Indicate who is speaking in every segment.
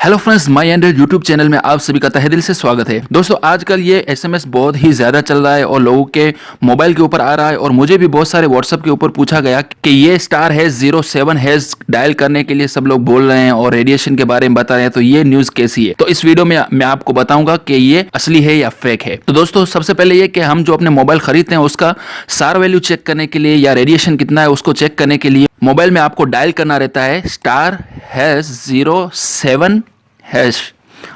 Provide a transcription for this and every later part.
Speaker 1: Hello friends, my Android YouTube channel में आप सभी का तहे दिल से स्वागत है। दोस्तों, आजकल ये एसएमएस बहुत ही ज़्यादा चल रहा है और लोगों के मोबाइल के ऊपर आ रहा है और मुझे भी बहुत सारे व्हाट्सएप के ऊपर पूछा गया कि ये *07# डायल करने के लिए सब लोग बोल रहे हैं और रेडिएशन के बारे में बता रहे हैं, तो ये न्यूज़ कैसी है। तो इस वीडियो में मैं आपको बताऊंगा कि ये असली है या फेक है। तो दोस्तों, सबसे पहले ये कि हम जो अपने मोबाइल खरीदते हैं उसका SAR वैल्यू चेक करने के लिए या रेडिएशन कितना है उसको चेक करने के लिए मोबाइल में आपको डायल करना रहता है *07#।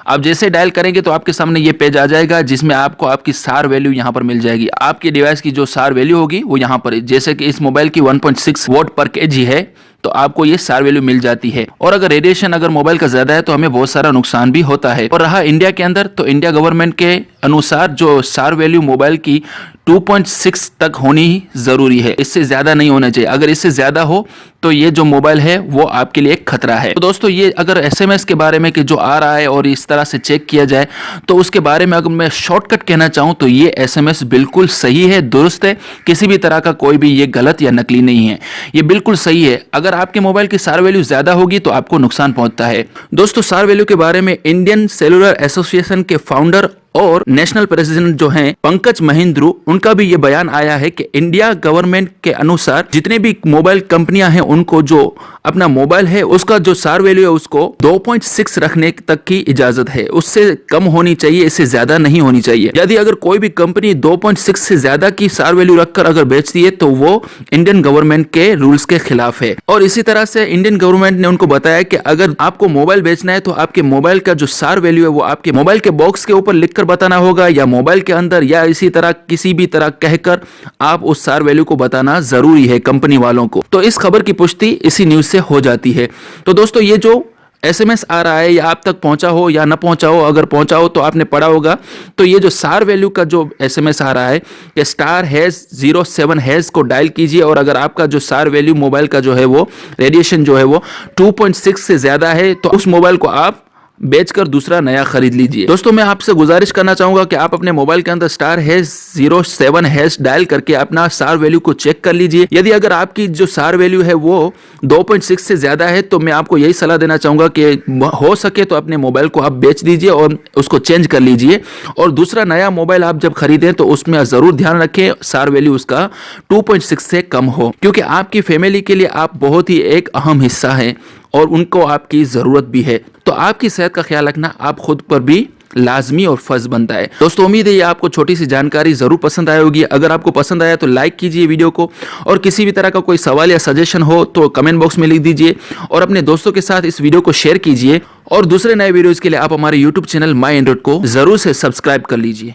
Speaker 1: आप जैसे डायल करेंगे तो आपके सामने ये पेज आ जाएगा जिसमें आपको आपकी SAR वैल्यू यहाँ पर मिल जाएगी। आपकी डिवाइस की जो SAR वैल्यू होगी वो यहाँ पर, जैसे कि इस मोबाइल की 1.6 वॉट पर केजी है तो आपको ये SAR वैल्यू मिल जाती है। और अगर रेडिएशन अगर मोबाइल का ज्यादा है तो हमें बहुत सारा नुकसान भी होता है। और रहा इंडिया के अंदर, तो इंडिया गवर्नमेंट के अनुसार जो SAR वैल्यू मोबाइल की 2.6 तक होनी जरूरी है, इससे ज्यादा नहीं होना चाहिए। अगर इससे ज्यादा हो तो ये जो मोबाइल है वो आपके लिए एक खतरा है। तो दोस्तों, ये अगर एसएमएस के बारे में कि जो आ रहा है और इस तरह से चेक किया जाए तो उसके बारे में अगर मैं शॉर्टकट कहना चाहूँ तो ये एसएमएस बिल्कुल सही है, दुरुस्त है। किसी भी तरह का कोई भी ये गलत या नकली नहीं है, ये बिल्कुल सही है। अगर आपके मोबाइल की SAR वैल्यू ज्यादा होगी तो आपको नुकसान पहुंचता है। दोस्तों, SAR वैल्यू के बारे में इंडियन सेलुलर एसोसिएशन के फाउंडर और नेशनल प्रेसिडेंट जो हैं पंकज महिंद्रू, उनका भी ये बयान आया है कि इंडिया गवर्नमेंट के अनुसार जितने भी मोबाइल कंपनियां हैं उनको जो अपना मोबाइल है उसका जो SAR वैल्यू है उसको 2.6 रखने तक की इजाजत है, उससे कम होनी चाहिए, इससे ज्यादा नहीं होनी चाहिए। यदि अगर कोई भी कंपनी 2.6 से ज्यादा की SAR वैल्यू रखकर अगर बेचती है तो वो इंडियन गवर्नमेंट के रूल्स के खिलाफ है। और इसी तरह से इंडियन गवर्नमेंट ने उनको बताया कि अगर आपको मोबाइल बेचना है तो आपके मोबाइल का जो SAR वैल्यू है वो आपके मोबाइल के बॉक्स के ऊपर लिखकर बताना होगा या मोबाइल के अंदर या इसी तरह किसी भी तरह कहकर आप उस SAR वैल्यू को बताना जरूरी है कंपनी वालों को। तो इस खबर की पुष्टि इसी न्यूज से हो जाती है। तो दोस्तों, ये जो एसएमएस आ रहा है या आप तक पहुंचा हो या ना पहुंचा हो, अगर पहुंचा हो तो आपने पढ़ा होगा। तो ये जो SAR वैल्यू का जो एसएमएस आ रहा है कि *07# को डायल कीजिए और अगर आपका जो SAR वैल्यू मोबाइल का जो है वो रेडिएशन जो है वो 2.6 से ज्यादा है तो उस मोबाइल को आप बेचकर दूसरा नया खरीद लीजिए। दोस्तों, मैं आपसे गुजारिश करना चाहूंगा कि आप अपने मोबाइल के अंदर *07# डायल करके अपना SAR वैल्यू को चेक कर लीजिए। यदि अगर आपकी जो SAR वैल्यू है वो 2.6 से ज्यादा है तो मैं आपको यही सलाह देना चाहूंगा कि हो सके तो अपने मोबाइल को आप बेच दीजिए और उसको चेंज कर लीजिए और दूसरा नया मोबाइल आप जब खरीदें तो उसमें जरूर ध्यान रखें SAR वैल्यू उसका 2.6 से कम हो, क्योंकि आपकी फैमिली के लिए आप बहुत ही एक अहम हिस्सा हैं और उनको आपकी जरूरत भी है। तो आपकी सेहत का ख्याल रखना आप खुद पर भी लाजमी और फर्ज बनता है। दोस्तों, उम्मीद है ये आपको छोटी सी जानकारी जरूर पसंद आई होगी। अगर आपको पसंद आया तो लाइक कीजिए वीडियो को और किसी भी तरह का कोई सवाल या सजेशन हो तो कमेंट बॉक्स में लिख दीजिए और अपने दोस्तों के साथ इस वीडियो को शेयर कीजिए। और दूसरे नए वीडियोज के लिए आप हमारे यूट्यूब चैनल माय एंड्रॉइड को जरूर से सब्सक्राइब कर लीजिए।